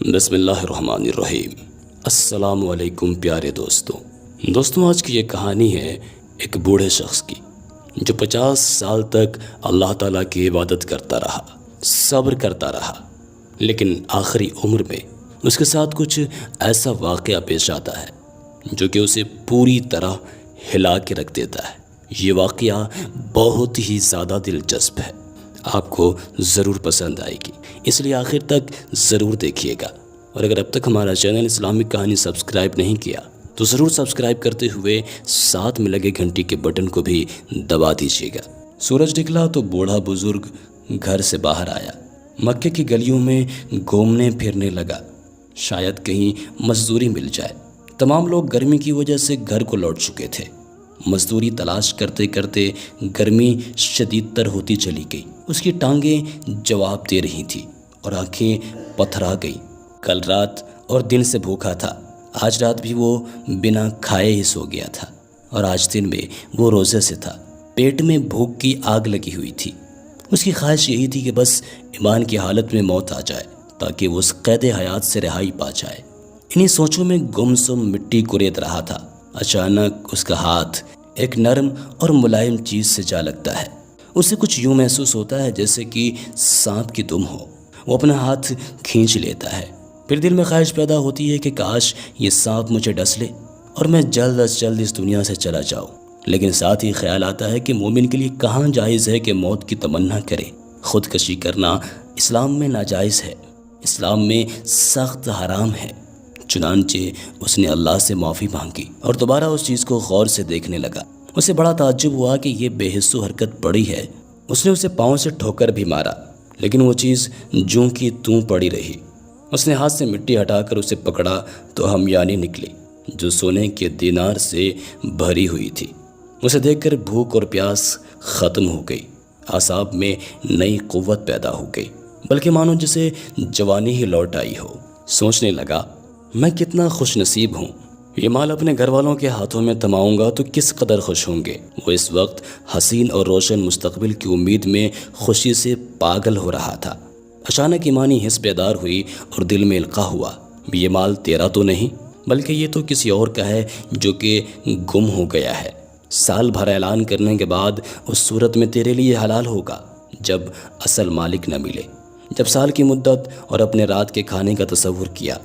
بسم اللہ الرحمن الرحیم۔ السلام علیکم پیارے دوستوں، آج کی یہ کہانی ہے ایک بوڑھے شخص کی جو 50 سال تک اللہ تعالیٰ کی عبادت کرتا رہا، صبر کرتا رہا، لیکن آخری عمر میں اس کے ساتھ کچھ ایسا واقعہ پیش آتا ہے جو کہ اسے پوری طرح ہلا کے رکھ دیتا ہے۔ یہ واقعہ بہت ہی زیادہ دلچسپ ہے، آپ کو ضرور پسند آئے گی، اس لیے آخر تک ضرور دیکھیے گا۔ اور اگر اب تک ہمارا چینل اسلامک کہانی سبسکرائب نہیں کیا تو ضرور سبسکرائب کرتے ہوئے ساتھ میں لگے گھنٹی کے بٹن کو بھی دبا دیجیے گا۔ سورج نکلا تو بوڑھا بزرگ گھر سے باہر آیا، مکے کی گلیوں میں گھومنے پھرنے لگا، شاید کہیں مزدوری مل جائے۔ تمام لوگ گرمی کی وجہ سے گھر کو لوٹ چکے تھے۔ مزدوری تلاش کرتے کرتے گرمی شدید تر ہوتی چلی گئی، اس کی ٹانگیں جواب دے رہی تھیں اور آنکھیں پتھرا گئی۔ کل رات اور دن سے بھوکا تھا، آج رات بھی وہ بنا کھائے ہی سو گیا تھا، اور آج دن میں وہ روزے سے تھا۔ پیٹ میں بھوک کی آگ لگی ہوئی تھی۔ اس کی خواہش یہی تھی کہ بس ایمان کی حالت میں موت آ جائے تاکہ وہ اس قید حیات سے رہائی پا جائے۔ انہی سوچوں میں گمسم مٹی کریت رہا تھا، اچانک اس کا ہاتھ ایک نرم اور ملائم چیز سے جا لگتا ہے۔ اسے کچھ یوں محسوس ہوتا ہے جیسے کہ سانپ کی دم ہو۔ وہ اپنا ہاتھ کھینچ لیتا ہے، پھر دل میں خواہش پیدا ہوتی ہے کہ کاش یہ سانپ مجھے ڈس لے اور میں جلد از جلد اس دنیا سے چلا جاؤں۔ لیکن ساتھ ہی خیال آتا ہے کہ مومن کے لیے کہاں جائز ہے کہ موت کی تمنا کرے۔ خودکشی کرنا اسلام میں ناجائز ہے، اسلام میں سخت حرام ہے۔ چنانچہ اس نے اللہ سے معافی مانگی اور دوبارہ اس چیز کو غور سے دیکھنے لگا۔ اسے بڑا تعجب ہوا کہ یہ بے حس و حرکت پڑی ہے۔ اس نے اسے پاؤں سے ٹھوکر بھی مارا، لیکن وہ چیز جوں کی توں پڑی رہی۔ اس نے ہاتھ سے مٹی ہٹا کر اسے پکڑا تو ہمیانی نکلی جو سونے کے دینار سے بھری ہوئی تھی۔ اسے دیکھ کر بھوک اور پیاس ختم ہو گئی، اعصاب میں نئی قوت پیدا ہو گئی، بلکہ مانو جسے جوانی ہی لوٹ آئی ہو۔ سوچنے لگا، میں کتنا خوش نصیب ہوں، یہ مال اپنے گھر والوں کے ہاتھوں میں تھماؤں گا تو کس قدر خوش ہوں گے۔ وہ اس وقت حسین اور روشن مستقبل کی امید میں خوشی سے پاگل ہو رہا تھا۔ اچانک ایمانی حس بیدار ہوئی اور دل میں القاء ہوا، یہ مال تیرا تو نہیں بلکہ یہ تو کسی اور کا ہے جو کہ گم ہو گیا ہے۔ سال بھر اعلان کرنے کے بعد اس صورت میں تیرے لیے حلال ہوگا جب اصل مالک نہ ملے۔ جب سال کی مدت اور اپنے رات کے کھانے کا تصور کیا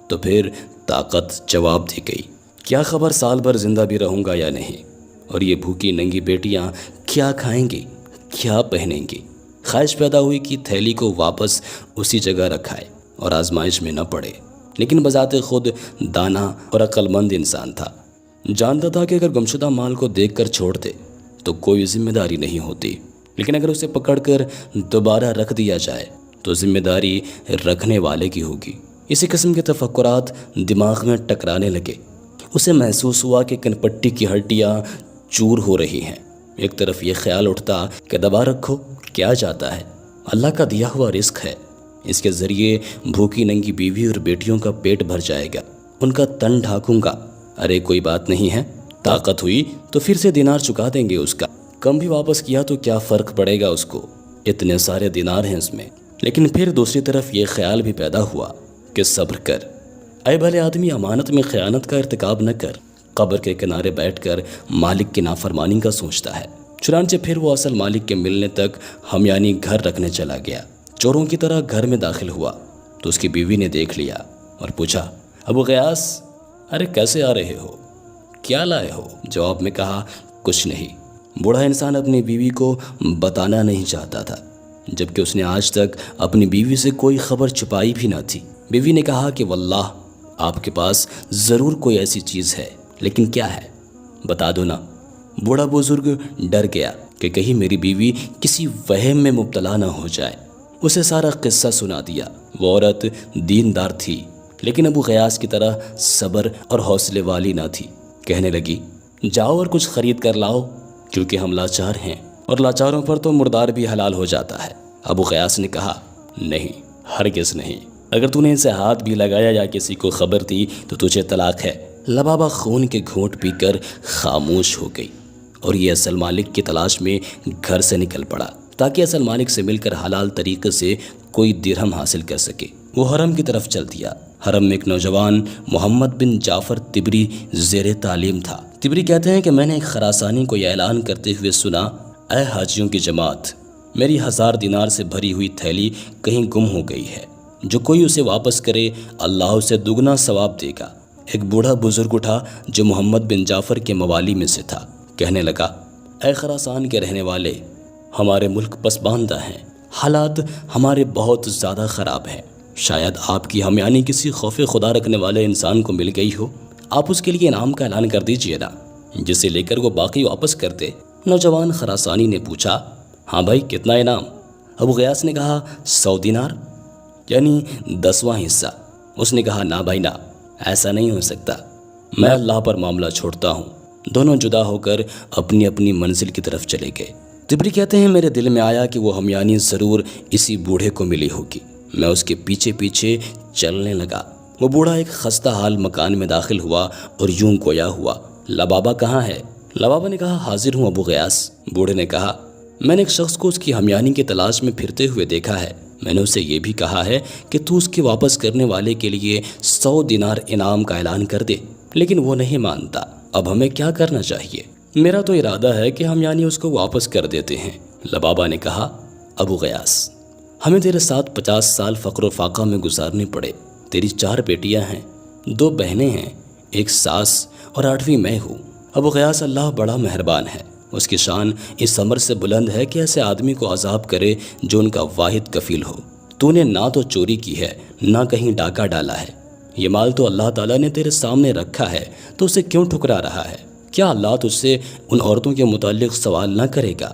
تو پھر طاقت جواب دے گئی، کیا خبر سال بھر زندہ بھی رہوں گا یا نہیں، اور یہ بھوکی ننگی بیٹیاں کیا کھائیں گی، کیا پہنیں گی۔ خواہش پیدا ہوئی کہ تھیلی کو واپس اسی جگہ رکھائے اور آزمائش میں نہ پڑے، لیکن بذات خود دانا اور عقل مند انسان تھا۔ جانتا تھا کہ اگر گمشدہ مال کو دیکھ کر چھوڑ دے تو کوئی ذمہ داری نہیں ہوتی، لیکن اگر اسے پکڑ کر دوبارہ رکھ دیا جائے تو ذمہ داری رکھنے والے کی ہوگی۔ اسی قسم کے تفکرات دماغ میں ٹکرانے لگے۔ اسے محسوس ہوا کہ کن پٹی کی ہڈیاں چور ہو رہی ہیں۔ ایک طرف یہ خیال اٹھتا کہ دبا رکھو، کیا جاتا ہے، اللہ کا دیا ہوا رزق ہے، اس کے ذریعے بھوکی ننگی بیوی اور بیٹیوں کا پیٹ بھر جائے گا، ان کا تن ڈھانکوں گا۔ ارے کوئی بات نہیں ہے، طاقت ہوئی تو پھر سے دینار چکا دیں گے، اس کا کم بھی واپس کیا تو کیا فرق پڑے گا اس کو، اتنے سارے دینار ہیں اس میں۔ لیکن پھر دوسری طرف یہ خیال بھی پیدا ہوا کہ صبر کر، اے بھلے آدمی، امانت میں خیانت کا ارتکاب نہ کر۔ قبر کے کنارے بیٹھ کر مالک کی نافرمانی کا سوچتا ہے۔ چنانچہ پھر وہ اصل مالک کے ملنے تک ہمیانی گھر رکھنے چلا گیا۔ چوروں کی طرح گھر میں داخل ہوا تو اس کی بیوی نے دیکھ لیا اور پوچھا، ابو غیاث، ارے کیسے آ رہے ہو، کیا لائے ہو؟ جواب میں کہا، کچھ نہیں۔ بوڑھا انسان اپنی بیوی کو بتانا نہیں چاہتا تھا، جبکہ اس نے آج تک اپنی بیوی سے کوئی خبر چھپائی بھی نہ تھی۔ بیوی نے کہا کہ واللہ آپ کے پاس ضرور کوئی ایسی چیز ہے، لیکن کیا ہے، بتا دو نا۔ بوڑھا بزرگ ڈر گیا کہ کہیں میری بیوی کسی وہم میں مبتلا نہ ہو جائے۔ اسے سارا قصہ سنا دیا۔ وہ عورت دیندار تھی، لیکن ابو غیاث کی طرح صبر اور حوصلے والی نہ تھی۔ کہنے لگی، جاؤ اور کچھ خرید کر لاؤ، کیونکہ ہم لاچار ہیں اور لاچاروں پر تو مردار بھی حلال ہو جاتا ہے۔ ابو غیاث نے کہا، نہیں، ہرگز نہیں، اگر تو نے ان سے ہاتھ بھی لگایا یا کسی کو خبر دی تو تجھے طلاق ہے۔ لبابہ خون کے گھونٹ پی کر خاموش ہو گئی اور یہ اصل مالک کی تلاش میں گھر سے نکل پڑا تاکہ اصل مالک سے مل کر حلال طریقے سے کوئی درہم حاصل کر سکے۔ وہ حرم کی طرف چل دیا۔ حرم میں ایک نوجوان محمد بن جعفر تبری زیر تعلیم تھا۔ تبری کہتے ہیں کہ میں نے ایک خراسانی کو یہ اعلان کرتے ہوئے سنا، اے حاجیوں کی جماعت، میری 1000 دینار سے بھری ہوئی تھیلی کہیں گم ہو گئی ہے، جو کوئی اسے واپس کرے اللہ اسے دگنا ثواب دے گا۔ ایک بوڑھا بزرگ اٹھا جو محمد بن جعفر کے موالی میں سے تھا، کہنے لگا، اے خراسان کے رہنے والے، ہمارے ملک پسماندہ ہیں، حالات ہمارے بہت زیادہ خراب ہیں، شاید آپ کی ہمیانی کسی خوف خدا رکھنے والے انسان کو مل گئی ہو، آپ اس کے لیے انعام کا اعلان کر دیجئے نا، جسے لے کر وہ باقی واپس کر دے۔ نوجوان خراسانی نے پوچھا، ہاں بھائی کتنا انعام؟ ابو غیاث نے کہا 100 دینار، یعنی 10واں حصہ۔ اس نے کہا نہ بھائی نہ، ایسا نہیں ہو سکتا، میں اللہ پر معاملہ چھوڑتا ہوں۔ دونوں جدا ہو کر اپنی اپنی منزل کی طرف چلے گئے۔ تبری کہتے ہیں میرے دل میں آیا کہ وہ ہمیانی ضرور اسی بوڑھے کو ملی ہوگی۔ میں اس کے پیچھے پیچھے چلنے لگا۔ وہ بوڑھا ایک خستہ حال مکان میں داخل ہوا اور یوں گویا ہوا، لبابا کہاں ہے؟ لبابا نے کہا حاضر ہوں ابو غیاث۔ بوڑھے نے کہا میں نے ایک شخص کو اس کی ہمیانی کی تلاش میں پھرتے ہوئے دیکھا ہے، میں نے اسے یہ بھی کہا ہے کہ تو اس کے واپس کرنے والے کے لیے 100 دینار انعام کا اعلان کر دے، لیکن وہ نہیں مانتا۔ اب ہمیں کیا کرنا چاہیے؟ میرا تو ارادہ ہے کہ ہم یعنی اس کو واپس کر دیتے ہیں۔ لبابا نے کہا ابو غیاث، ہمیں تیرے ساتھ 50 سال فقر و فاقہ میں گزارنے پڑے، تیری 4 بیٹیاں ہیں، 2 بہنیں ہیں، ایک ساس اور 8ویں میں ہوں۔ ابو غیاث اللہ بڑا مہربان ہے، اس کی شان اس امر سے بلند ہے کہ ایسے آدمی کو عذاب کرے جو ان کا واحد کفیل ہو۔ تو نے نہ تو چوری کی ہے نہ کہیں ڈاکہ ڈالا ہے، یہ مال تو اللہ تعالیٰ نے تیرے سامنے رکھا ہے، تو اسے کیوں ٹھکرا رہا ہے؟ کیا اللہ تجھ سے ان عورتوں کے متعلق سوال نہ کرے گا؟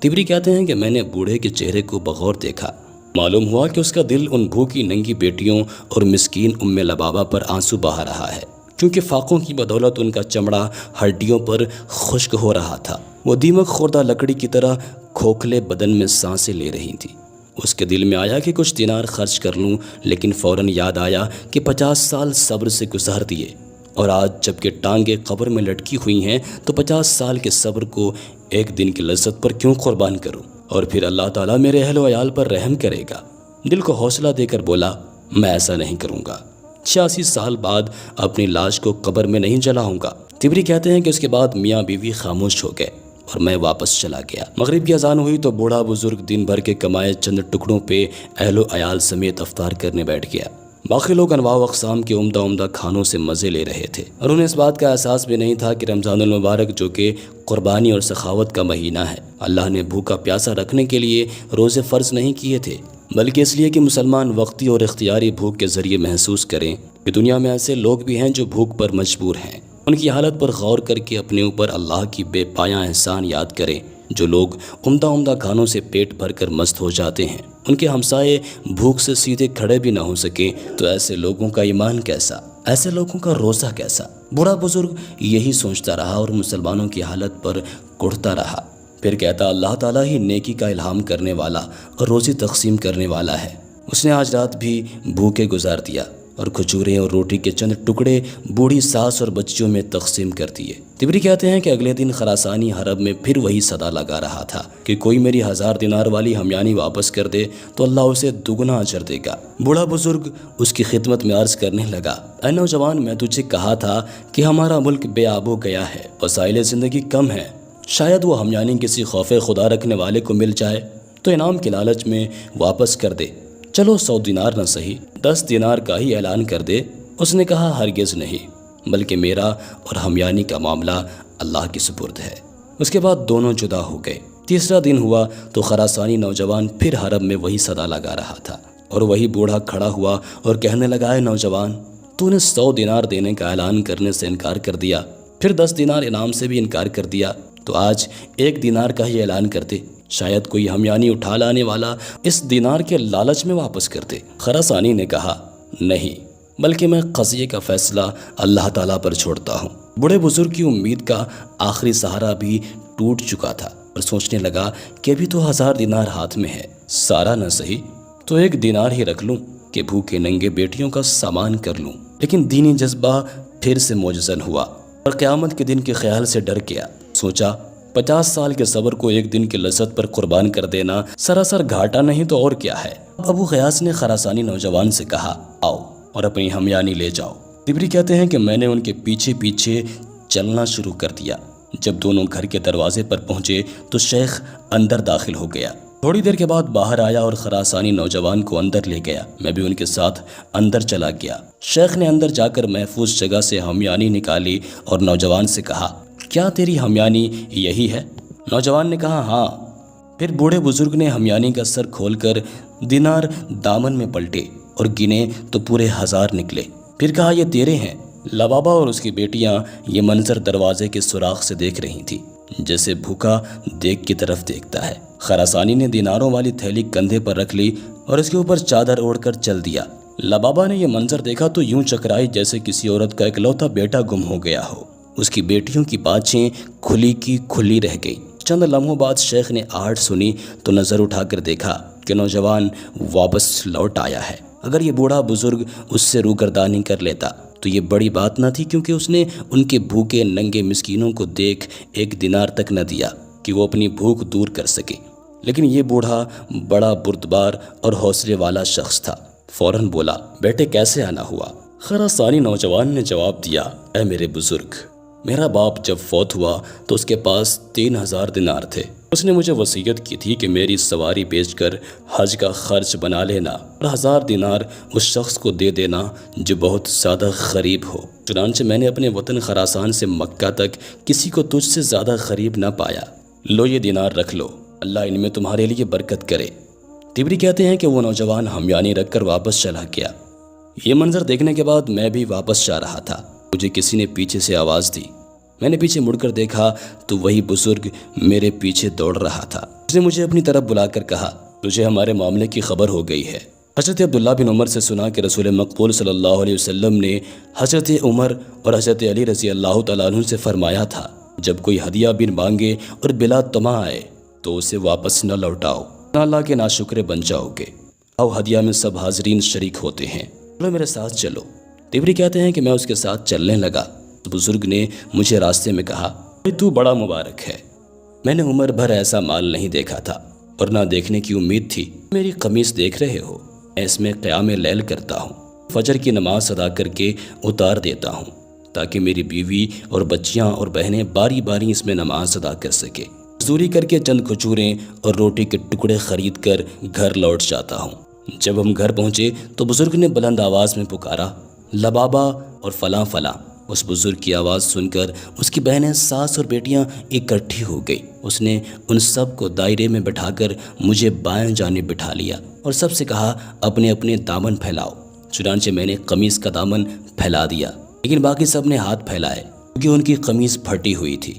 تبری کہتے ہیں کہ میں نے بوڑھے کے چہرے کو بغور دیکھا، معلوم ہوا کہ اس کا دل ان بھوکی ننگی بیٹیوں اور مسکین ام لبابا پر آنسو بہا رہا ہے، کیونکہ فاقوں کی بدولت ان کا چمڑا ہڈیوں پر خشک ہو رہا تھا۔ وہ دیمک خوردہ لکڑی کی طرح کھوکھلے بدن میں سانسیں لے رہی تھی۔ اس کے دل میں آیا کہ کچھ دینار خرچ کر لوں، لیکن فوراً یاد آیا کہ 50 سال صبر سے گزار دیے، اور آج جب کہ ٹانگیں قبر میں لٹکی ہوئی ہیں تو 50 سال کے صبر کو ایک دن کی لذت پر کیوں قربان کروں؟ اور پھر اللہ تعالیٰ میرے اہل و عیال پر رحم کرے گا۔ دل کو حوصلہ دے کر بولا میں ایسا نہیں کروں گا، 86 سال بعد اپنی لاش کو قبر میں نہیں جلاؤں گا۔ تبری کہتے ہیں کہ اس کے بعد میاں بیوی خاموش ہو گئے اور میں واپس چلا گیا۔ مغرب کی اذان ہوئی تو بوڑھا بزرگ دن بھر کے کمائے چند ٹکڑوں پہ اہل و عیال سمیت افطار کرنے بیٹھ گیا۔ باقی لوگ انواع و اقسام کے عمدہ کھانوں سے مزے لے رہے تھے، اور انہیں اس بات کا احساس بھی نہیں تھا کہ رمضان المبارک جو کہ قربانی اور سخاوت کا مہینہ ہے، اللہ نے بھوکا پیاسا رکھنے کے لیے روزے فرض نہیں کیے تھے، بلکہ اس لیے کہ مسلمان وقتی اور اختیاری بھوک کے ذریعے محسوس کریں کہ دنیا میں ایسے لوگ بھی ہیں جو بھوک پر مجبور ہیں۔ ان کی حالت پر غور کر کے اپنے اوپر اللہ کی بے پایاں احسان یاد کریں۔ جو لوگ عمدہ کھانوں سے پیٹ بھر کر مست ہو جاتے ہیں، ان کے ہمسائے بھوک سے سیدھے کھڑے بھی نہ ہو سکیں، تو ایسے لوگوں کا ایمان کیسا، ایسے لوگوں کا روزہ کیسا؟ بوڑھا بزرگ یہی سوچتا رہا اور مسلمانوں کی حالت پر کڑھتا رہا۔ پھر کہتا اللہ تعالیٰ ہی نیکی کا الہام کرنے والا اور روزی تقسیم کرنے والا ہے۔ اس نے آج رات بھی بھوکے گزار دیا اور کھجوریں اور روٹی کے چند ٹکڑے بوڑھی ساس اور بچیوں میں تقسیم کر دیے۔ تبری کہتے ہیں کہ اگلے دن خراسانی حرم میں پھر وہی صدا لگا رہا تھا کہ کوئی میری 1000 دینار والی ہمیانی واپس کر دے تو اللہ اسے دگنا اجر دے گا۔ بوڑھا بزرگ اس کی خدمت میں عرض کرنے لگا، اے نوجوان، میں تجھے کہا تھا کہ ہمارا ملک بے آب ہو گیا ہے، وسائل زندگی کم ہیں، شاید وہ ہمیانی کسی خوف خدا رکھنے والے کو مل جائے تو انعام کے لالچ میں واپس کر دے، چلو 100 دینار نہ صحیح 10 دینار کا ہی اعلان کر دے۔ اس نے کہا ہرگز نہیں، بلکہ میرا اور ہمیانی کا معاملہ اللہ کی سپرد ہے۔ اس کے بعد دونوں جدا ہو گئے۔ تیسرا دن ہوا تو خراسانی نوجوان پھر حرم میں وہی صدا لگا رہا تھا، اور وہی بوڑھا کھڑا ہوا اور کہنے لگا، اے نوجوان، تو نے 100 دینار دینے کا اعلان کرنے سے انکار کر دیا، پھر 10 دینار انعام سے بھی انکار کر دیا، تو آج 1 دینار کا ہی اعلان کر دے، شاید کوئی ہمیانی اٹھا لانے والا اس دینار کے لالچ میں واپس کر دے۔ خراسانی نے کہا نہیں، بلکہ میں قضیے کا فیصلہ اللہ تعالیٰ پر چھوڑتا ہوں۔ بڑے بزرگ کی امید کا آخری سہارا بھی ٹوٹ چکا تھا اور سوچنے لگا کہ ابھی تو 1000 دینار ہاتھ میں ہے، سارا نہ صحیح تو 1 دینار ہی رکھ لوں کہ بھوکے ننگے بیٹیوں کا سامان کر لوں۔ لیکن دینی جذبہ پھر سے موجزن ہوا اور قیامت کے دن کے خیال سے ڈر گیا۔ سوچا 50 سال کے صبر کو ایک دن کی لذت پر قربان کر دینا سراسر گھاٹا نہیں تو اور کیا ہے۔ ابو غیاث نے خراسانی نوجوان سے کہا، آؤ اور اپنی ہمیانی لے جاؤ۔ تبری کہتے ہیں کہ میں نے ان کے پیچھے پیچھے چلنا شروع کر دیا۔ جب دونوں گھر کے دروازے پر پہنچے تو شیخ اندر داخل ہو گیا۔ تھوڑی دیر کے بعد باہر آیا اور خراسانی نوجوان کو اندر لے گیا۔ میں بھی ان کے ساتھ اندر چلا گیا۔ شیخ نے اندر جا کر محفوظ جگہ سے ہمیانی نکالی اور نوجوان سے کہا، کیا تیری ہمیانی یہی ہے؟ نوجوان نے کہا، ہاں۔ پھر بوڑھے بزرگ نے ہمیانی کا سر کھول کر دینار دامن میں پلٹے اور گنے تو پورے 1000 نکلے۔ پھر کہا، یہ تیرے ہیں۔ لبابا اور اس کی بیٹیاں یہ منظر دروازے کے سوراخ سے دیکھ رہی تھی، جیسے بھوکا دیکھ کی طرف دیکھتا ہے۔ خراسانی نے دیناروں والی تھیلی کندھے پر رکھ لی اور اس کے اوپر چادر اوڑھ کر چل دیا۔ لبابا نے یہ منظر دیکھا تو یوں چکرائی جیسے کسی عورت کا اکلوتا بیٹا گم ہو گیا ہو۔ اس کی بیٹیوں کی باتیں کھلی کی کھلی رہ گئی۔ چند لمحوں بعد شیخ نے آہٹ سنی تو نظر اٹھا کر دیکھا کہ نوجوان واپس لوٹ آیا ہے۔ اگر یہ بوڑھا بزرگ اس سے روگردانی کر لیتا تو یہ بڑی بات نہ تھی، کیونکہ اس نے ان کے بھوکے ننگے مسکینوں کو دیکھ 1 دینار تک نہ دیا کہ وہ اپنی بھوک دور کر سکے۔ لیکن یہ بوڑھا بڑا بردبار اور حوصلے والا شخص تھا۔ فوراً بولا، بیٹے کیسے آنا ہوا؟ خراسانی نوجوان نے جواب دیا، اے میرے بزرگ، میرا باپ جب فوت ہوا تو اس کے پاس 3000 دینار تھے۔ اس نے مجھے وصیت کی تھی کہ میری سواری بیچ کر حج کا خرچ بنا لینا اور 1000 دینار اس شخص کو دے دینا جو بہت زیادہ غریب ہو۔ چنانچہ میں نے اپنے وطن خراسان سے مکہ تک کسی کو تجھ سے زیادہ غریب نہ پایا۔ لو یہ دینار رکھ لو، اللہ ان میں تمہارے لیے برکت کرے۔ تبری کہتے ہیں کہ وہ نوجوان ہمیانی رکھ کر واپس چلا گیا۔ یہ منظر دیکھنے کے بعد میں بھی واپس جا رہا تھا۔ مجھے کسی نے پیچھے سے آواز دی۔ میں نے پیچھے مڑ کر دیکھا تو وہی بزرگ میرے پیچھے دوڑ رہا تھا۔ اس نے مجھے اپنی طرف بلا کر کہا، تجھے ہمارے معاملے کی خبر ہو گئی ہے۔ حضرت عبداللہ بن عمر سے سنا کہ رسول مقبول صلی اللہ علیہ وسلم نے حضرت عمر اور حضرت علی رضی اللہ تعالیٰ عنہ سے فرمایا تھا، جب کوئی ہدیہ بن مانگے اور بلا طمع آئے تو اسے واپس نہ لوٹاؤ، نہ اللہ کے ناشکرے بن جاؤ گے۔ او ہدیہ میں سب حاضرین شریک ہوتے ہیں، چلو میرے ساتھ چلو۔ تبری کہتے ہیں کہ میں اس کے ساتھ چلنے لگا۔ بزرگ نے مجھے راستے میں کہا، تو بڑا مبارک ہے، میں نے عمر بھر ایسا مال نہیں دیکھا تھا اور نہ دیکھنے کی امید تھی۔ میری قمیص دیکھ رہے ہو، اس میں قیام لیل کرتا ہوں، فجر کی نماز ادا کر کے اتار دیتا ہوں تاکہ میری بیوی اور بچیاں اور بہنیں باری باری اس میں نماز ادا کر سکے۔ مزدوری کر کے چند کھجوریں اور روٹی کے ٹکڑے خرید کر گھر لوٹ جاتا ہوں۔ جب ہم گھر پہنچے تو بزرگ نے بلند آواز میں پکارا، لبابا اور فلاں فلاں۔ اس بزرگ کی آواز سن کر اس کی بہنیں، ساس اور بیٹیاں اکٹھی ہو گئی۔ اس نے ان سب کو دائرے میں بٹھا کر مجھے بائیں جانب بٹھا لیا اور سب سے کہا، اپنے اپنے دامن پھیلاؤ۔ چنانچہ میں نے قمیص کا دامن پھیلا دیا، لیکن باقی سب نے ہاتھ پھیلائے کیونکہ ان کی قمیص پھٹی ہوئی تھی۔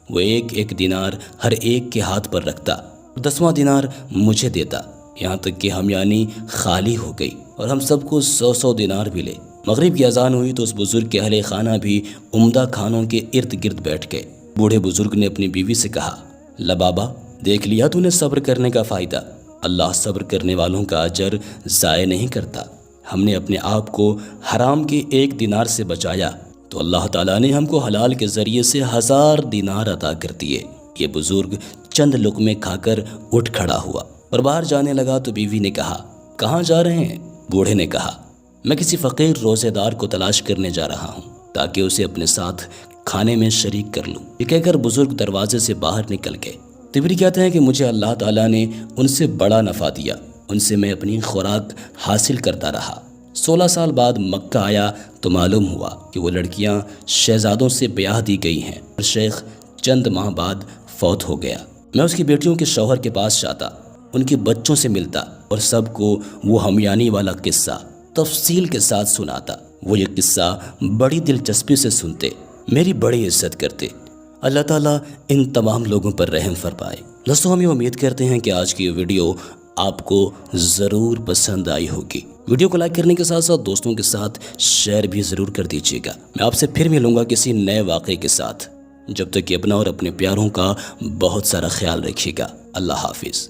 وہ 1-1 دینار ہر ایک کے ہاتھ پر رکھتا، 10واں دینار مجھے دیتا، یہاں تک کہ ہمیانی خالی ہو گئی اور ہم سب کو 100 دینار ملے۔ مغرب کی اذان ہوئی تو اس بزرگ کے اہل خانہ بھی عمدہ کھانوں کے ارد گرد بیٹھ گئے۔ بوڑھے بزرگ نے اپنی بیوی سے کہا، لبابا دیکھ لیا تو نے صبر کرنے کا فائدہ، اللہ صبر کرنے والوں کا اجر ضائع نہیں کرتا۔ ہم نے اپنے آپ کو حرام کے 1 دینار سے بچایا تو اللہ تعالیٰ نے ہم کو حلال کے ذریعے سے 1000 دینار عطا کر دیے۔ یہ بزرگ چند لقمے کھا کر اٹھ کھڑا ہوا اور باہر جانے لگا تو بیوی نے کہا، کہاں جا رہے ہیں؟ بوڑھے نے کہا، میں کسی فقیر روزے دار کو تلاش کرنے جا رہا ہوں تاکہ اسے اپنے ساتھ کھانے میں شریک کر لوں۔ یہ کہہ کر بزرگ دروازے سے باہر نکل گئے۔ تبری کہتے ہیں کہ مجھے اللہ تعالیٰ نے ان سے بڑا نفع دیا، ان سے میں اپنی خوراک حاصل کرتا رہا۔ 16 سال بعد مکہ آیا تو معلوم ہوا کہ وہ لڑکیاں شہزادوں سے بیاہ دی گئی ہیں اور شیخ چند ماہ بعد فوت ہو گیا۔ میں اس کی بیٹیوں کے شوہر کے پاس جاتا، ان کے بچوں سے ملتا اور سب کو وہ ہمیانی والا قصہ تفصیل کے ساتھ سناتا۔ وہ یہ قصہ بڑی دلچسپی سے سنتے، میری بڑی عزت کرتے۔ اللہ تعالیٰ ان تمام لوگوں پر رحم فرمائے۔ دوستوں، ہم یہ امید کرتے ہیں کہ آج کی یہ ویڈیو آپ کو ضرور پسند آئی ہوگی۔ ویڈیو کو لائک کرنے کے ساتھ ساتھ دوستوں کے ساتھ شیئر بھی ضرور کر دیجیے گا۔ میں آپ سے پھر ملوں گا کسی نئے واقعے کے ساتھ۔ جب تک کہ اپنا اور اپنے پیاروں کا بہت سارا خیال رکھیے گا۔ اللہ حافظ۔